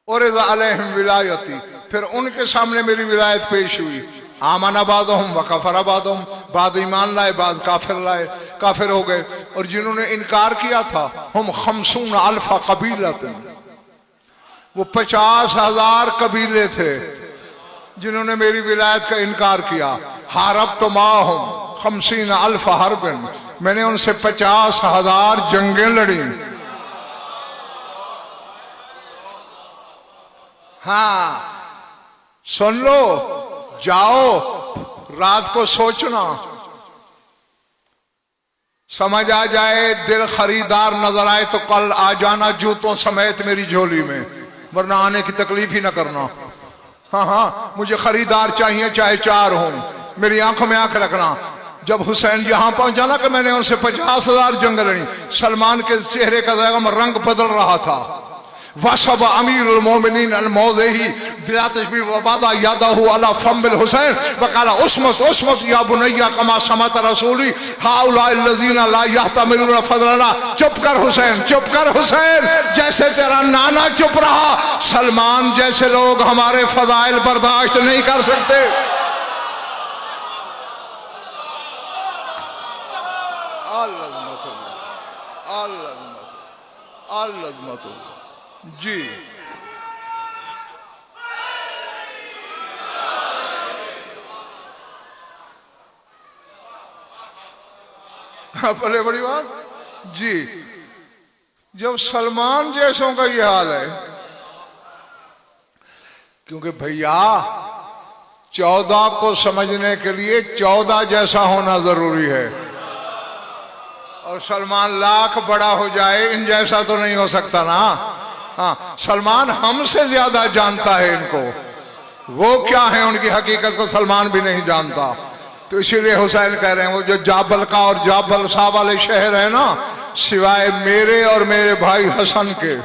और अलैहिम विलायती, फिर उनके सामने मेरी विलायत पेश हुई। आमना बादहुम व कफरा बादहुम, बाद ईमान लाए, बाद काफिर लाए, काफिर हो गए। और जिन्होंने इनकार किया था, हम 50 अल्फा कबीलतन, वो 50,000 कबीले थे जिन्होंने मेरी विलायत का इनकार किया। हारब तो माहुम 50 अल्फा हरबिन, मैंने उनसे 50,000 जंगें लड़ी। हाँ सुन लो, जाओ रात को सोचना, समझ आ जाए, दिल खरीदार नजर आए तो कल आ जाना जूतों समेत मेरी झोली में, वरना आने की तकलीफ ही ना करना। हाँ हाँ, मुझे खरीदार चाहिए, चाहे 4 हों, मेरी आंखों में आंख रखना। जब हुसैन यहां पहुंचा ना कि मैंने उनसे 50,000 जंग लड़ी, सलमान के चेहरे का रंग बदल रहा था। वशब अमीरुल मोमिनीन अल मौज़ही बिला तशबीह वबादा यादहु अला फमिल हुसैन वकाला उस्मत उस्मत या बुनैया कमा समत रसूली हाउलाइल लज़ीना ला यहतमिलून फज़लना। चुप कर हुसैन, चुप कर हुसैन, जैसे तेरा नाना चुप रहा, सलमान जैसे लोग हमारे फज़ाइल बर्दाश्त नहीं कर सकते। जी पहले बड़ी बात जी, जब सलमान जैसों का ये हाल है, क्योंकि भैया 14 को समझने के लिए 14 जैसा होना जरूरी है, और सलमान लाख बड़ा हो जाए इन जैसा तो नहीं हो सकता ना। हाँ, सलमान हमसे ज्यादा जानता है इनको, वो क्या है उनकी हकीकत को सलमान भी नहीं जानता। तो इसीलिए हुसैन कह रहे हैं, वो जो जाबल का और जाबल शाह वाले शहर है ना, सिवाय मेरे और मेरे भाई हसन के,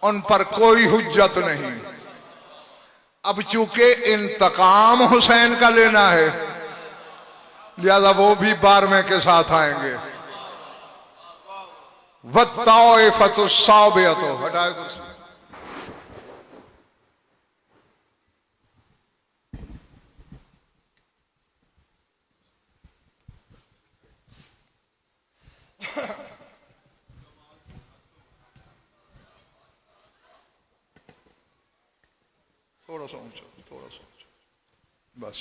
उन पर कोई हुज्जत नहीं। अब चूंकि इंतकाम हुसैन का लेना है, लिहाजा वो भी 12वें के साथ आएंगे। वत्ताइफतुस्साबियतु, हटाए कुर्सी। थोड़ा सा ऊंचा, थोड़ा सा ऊंचा, बस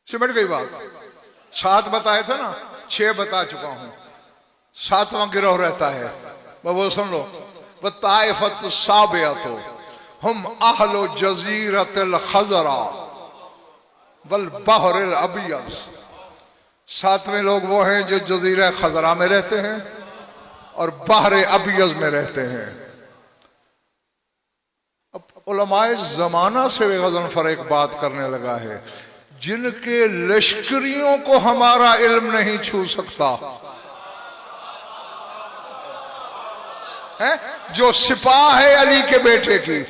सिमट गई बात। 7 बताए थे ना, 6 बता चुका हूं, 7वां गिरोह रहता है। वो सुन लो, वह ताइफत साबियतो हम अहलो जजीरतिल खजरा वल बहरिल अबियस। 7वें लोग वो हैं जो जजीरा खजरा में रहते हैं और बहर अबियज में रहते हैं। अब उलमाए जमाना से वे गज़नफर एक बात करने लगा है, जिनके लश्करियों को हमारा इल्म नहीं छू सकता है, जो सिपाह है अली के बेटे की,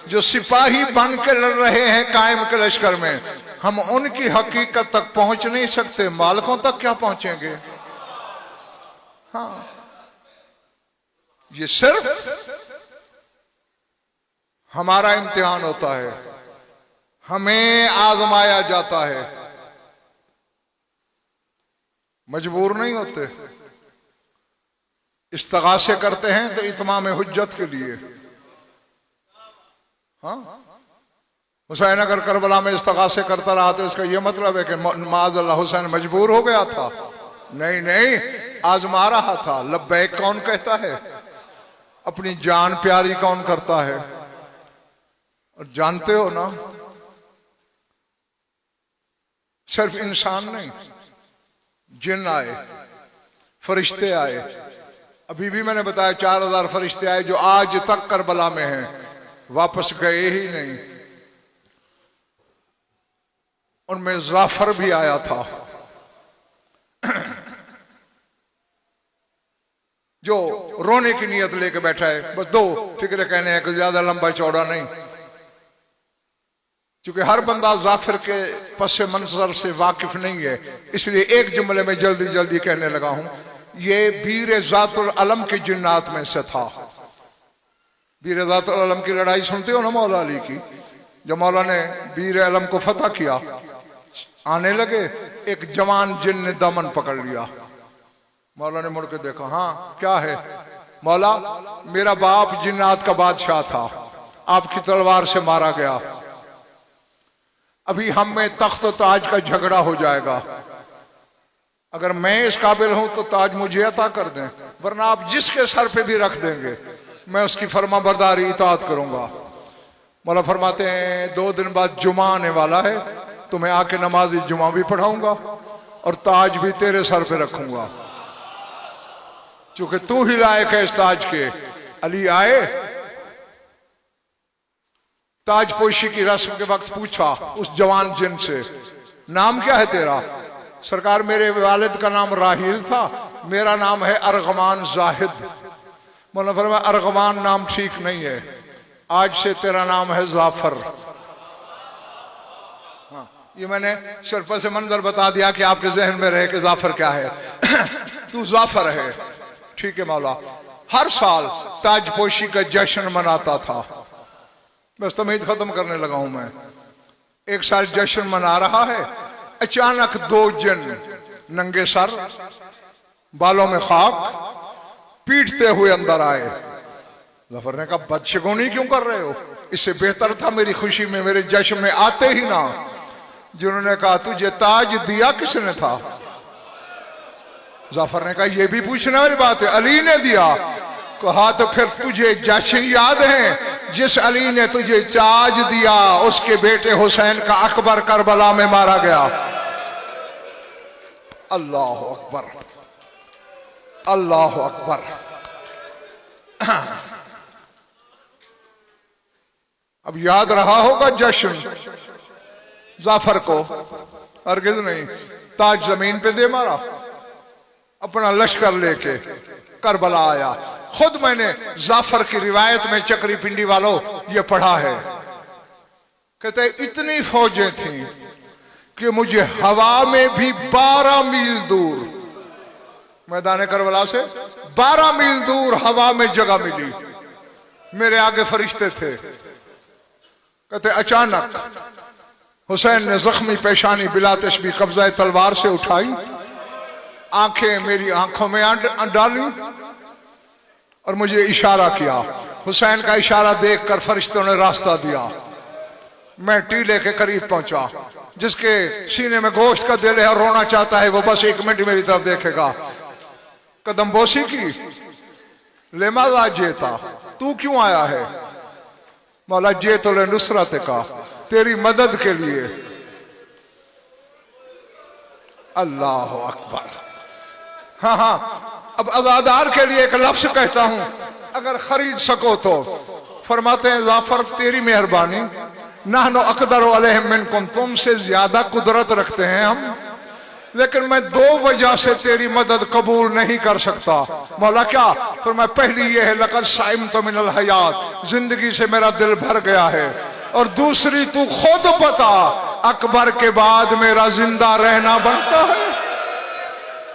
जो सिपाही बन के लड़ रहे हैं कायम के लश्कर में, हम उनकी हकीकत तक पहुंच नहीं सकते, मालिकों तक क्या पहुंचेंगे। हाँ, ये सिर्फ हमारा इम्तिहान होता है, हमें आजमाया जाता है, मजबूर नहीं होते। इस्तिगासे करते हैं तो इत्माम हुज्जत के लिए। हाँ, हुसैन अगर करबला में इस्तिगासे करता रहा तो इसका यह मतलब है कि माज़अल्लाह हुसैन मजबूर हो गया था? नहीं नहीं, आजमा रहा था। लब्बैक कौन कहता है? अपनी जान प्यारी कौन करता है? और जानते हो ना, सिर्फ इंसान नहीं, जिन आए, फरिश्ते आए। अभी भी मैंने बताया 4000 फरिश्ते आए जो आज तक करबला में हैं, वापस गए ही नहीं। उनमें जाफर भी आया था। जो रोने की नीयत लेके बैठा है, बस दो फिक्र कहने हैं कि ज्यादा लंबा चौड़ा नहीं। क्योंकि हर बंदा जाफर के पस मंजर से वाकिफ नहीं है, इसलिए एक जुमले में जल्दी जल्दी कहने लगा हूं। ये बीर जातुल अलम की जिन्नात में से था। बीर जातुल अलम की लड़ाई सुनते हो ना मौला अली की, जब मौला ने बीर अलम को फतह किया, आने लगे, एक जवान जिन ने दामन पकड़ लिया। मौला ने मुड़ के देखा, हाँ क्या है? मौला, मेरा बाप जिन्नात का बादशाह था, आपकी तलवार से मारा गया, अभी हम में तख्त ताज का झगड़ा हो जाएगा, अगर मैं इस काबिल हूं तो ताज मुझे अता कर दें, वरना आप जिसके सर पे भी रख देंगे मैं उसकी फर्मा बरदारी इताअत करूंगा। मौला फरमाते हैं 2 दिन बाद जुमा आने वाला है, तुम्हें आके नमाज जुमा भी पढ़ाऊंगा और ताज भी तेरे सर पे रखूंगा, चूंकि तू ही लायक है इस ताज के। अली आए, ताजपोशी की रस्म के वक्त पूछा उस जवान जिन से, नाम क्या है तेरा? सरकार, मेरे वालिद का नाम राहील था, मेरा नाम है अरगमान जाहिद। मौलाना फरमाया, अरगमान नाम ठीक नहीं है, आज से तेरा नाम है जाफर। हाँ, ये मैंने सरपा से मंजर बता दिया कि आपके जहन में रहे कि जाफर क्या है। तू जाफर है, ठीक है मौला। हर साल ताजपोशी का जश्न मनाता था। बस तमीद खत्म करने लगा हूं मैं। एक साल जश्न मना रहा है, अचानक 2 जिन नंगे सर, बालों में खाक, पीटते हुए अंदर आए। जफर ने कहा, बदशगुनी क्यों कर रहे हो? इससे बेहतर था मेरी खुशी में, मेरे जश्न में आते ही ना। जिन्होंने कहा, तुझे ताज दिया किसने था? जाफर ने कहा, यह भी पूछने वाली बात है, अली ने दिया। कहा, तो फिर तुझे जश्न याद है जिस अली ने तुझे ताज दिया, उसके बेटे हुसैन का अकबर करबला में मारा गया। अल्लाह अकबर, अल्लाह अकबर। अब याद रहा होगा जश्न जाफर को, हरगिज नहीं। ताज जमीन पे दे मारा, अपना लश्कर लेके करबला आया। खुद मैंने जाफर की रिवायत में चक्री पिंडी वालों ये पढ़ा है, कहते इतनी फौजें थीं कि मुझे हवा में भी 12 मील दूर, मैदान करबला से 12 मील दूर हवा में जगह मिली। मेरे आगे फरिश्ते थे। कहते अचानक हुसैन ने जख्मी पेशानी बिला तशबी कब्जा तलवार से उठाई, आंखें मेरी आंखों में डाली और मुझे इशारा किया। हुसैन का इशारा देखकर फरिश्तों ने रास्ता दिया। मैं टीले के करीब पहुंचा। जिसके सीने में गोश्त का दिल है और रोना चाहता है, वो बस 1 मिनट मेरी तरफ देखेगा। कदम बोसी की, लेमाजा जेता, तू क्यों आया है? मौला, जे तो ले नुसरत का, तेरी मदद के लिए। अल्लाह अकबर। हाँ हाँ, अब अज़ादार के लिए एक लफ्ज कहता हूं, अगर खरीद सको तो। फरमाते हैं, जाफर तेरी मेहरबानी, नहनु अक़दरु अलैहिम मिनकुम, तुमसे ज्यादा कुदरत रखते हैं हम, लेकिन मैं 2 वजह से तेरी मदद कबूल नहीं कर सकता। मौला क्या? फरमाया, पहली ये है, लक़द साइमतु मिनल हयात, जिंदगी से मेरा दिल भर गया है, और दूसरी तू खुद बता, अकबर के बाद मेरा जिंदा रहना बनता है?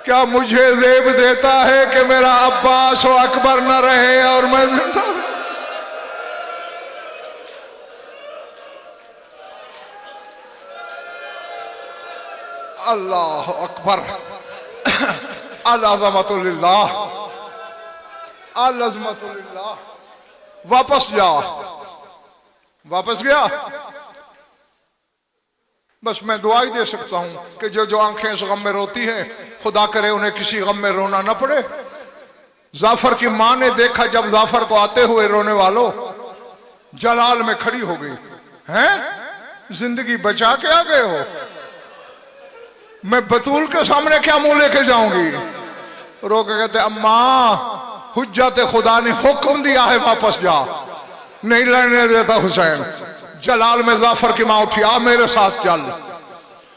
क्या मुझे ज़ेब देता है कि मेरा अब्बास और अकबर न रहे और मैं जिंदा? अल्लाह अकबर। अल-अज़मतुलिल्लाह, अल-अज़मतुलिल्लाह। वापस जा। वापस गया। बस मैं दुआ ही दे सकता हूं कि जो जो आंखें इस गम में रोती हैं, खुदा करे उन्हें किसी गम में रोना न पड़े। जाफर की मां ने देखा जब जाफर को आते हुए रोने वालों, जलाल में खड़ी हो गई। हैं, जिंदगी बचा के आ गए हो? मैं बतूल के सामने क्या मुंह लेके जाऊंगी? रो के कहते, अम्मा, हुज्जत खुदा ने हुक्म दिया है, वापस जा, नहीं लड़ने देता हुसैन। जलाल में जाफर की मां उठी, आ मेरे साथ चल,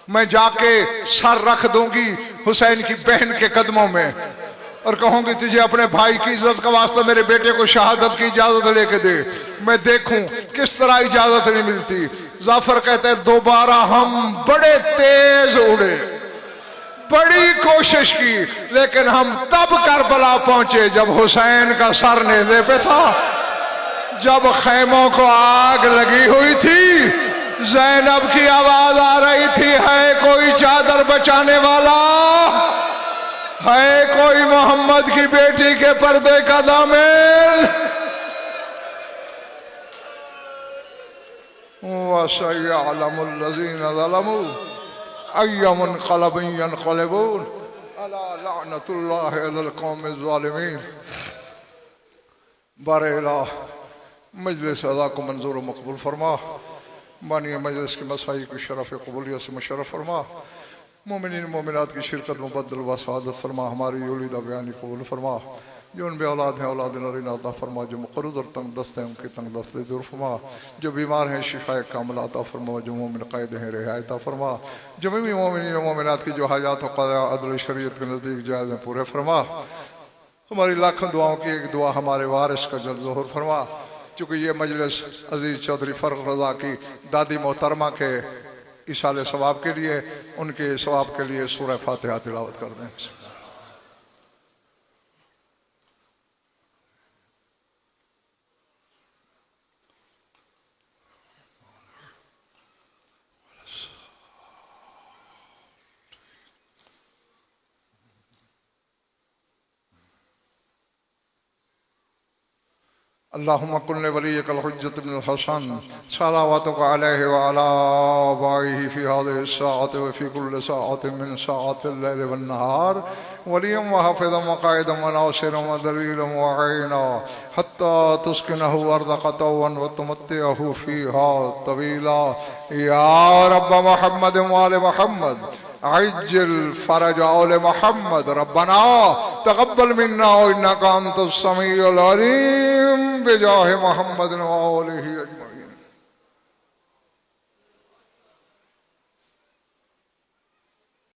मैं जाके सर रख दूंगी हुसैन की बहन के कदमों में, और कहूंगी तुझे अपने भाई की इज्जत का वास्ता मेरे बेटे को शहादत की इजाजत लेके दे, मैं देखूं किस तरह इजाजत नहीं मिलती। जाफर कहते हैं दोबारा हम बड़े तेज उड़े, बड़ी कोशिश की, लेकिन हम तब करबला पहुंचे जब हुसैन का सर नेज़े पे था, जब खैमों को आग लगी हुई थी, ज़ैनब की आवाज आ रही थी, है कोई चादर बचाने वाला, है कोई मोहम्मद की बेटी के पर्दे का दामन। वसयअलमुल्लज़ीना ज़लमू अय्युमुनक़लबिन यनक़लिबून अला लअनतुल्लाहि अलल क़ौमिज़ ज़ालिमीन। बारेला मजलिस अदा को मंजूर व मकबूल फरमा, मानिए मजलिस की मसाई की शरफ़ क़बूलियत से मुशर्रफ फरमा, मोमिनीन मोमिनात की शिरकत मुबद्दल व सआदत फरमा, हमारी उलीदा बयानी कबूल फरमा, जो उन बे औलाद हैं औलाद नरीना अता फरमा, जो मुक़र्रज़ और तंग दस्त हैं उनके तंग दस्ते दूर फरमा, जो बीमार हैं शिफाए कामिल अता फरमा, जो मोमिन क़ैद हैं रिहाई अता फरमा, जमीनी मोमिनीन मोमिनात की जो हाजात व क़ज़ा अदल शरीयत के नज़दीक जायज़ हैं पूरे फरमा। हमारी लाखों दुआओं की एक दुआ हमारे वारिस का जल्द ज़ोहर फरमा। चूँकि ये मजलिस अज़ीज़ चौधरी फ़र्रुख रज़ा की दादी मोहतरमा के इशाले सवाब के लिए, उनके सवाब के लिए सूरह फातिहा तिलावत कर दें। अल्लाहुम्मा कुल्ले वलिय्यकल हुज्जत इब्नुल हसन सलावतुका अलैहि व अला आबाइहि फी हाज़िहि स्साअति व फी कुल्लि साअतिन मिन साअतिल लैलि वन नहार वलिय्यन व हाफ़िज़न व क़ाइदन व नासिरन व दलीलन व अईना हत्ता तुस्किनहु अर्दक़ तौअन व तुमत्तिअहु फ़ीहा तवीला। या रब्ब मुहम्मद व आले मुहम्मद अज्जिल फ़रज आले मुहम्मद रब्बना तक़ब्बल मिन्ना इन्नका अंतस समीउल अलीम बिजाहि मुहम्मद व आलिहि अजमईन।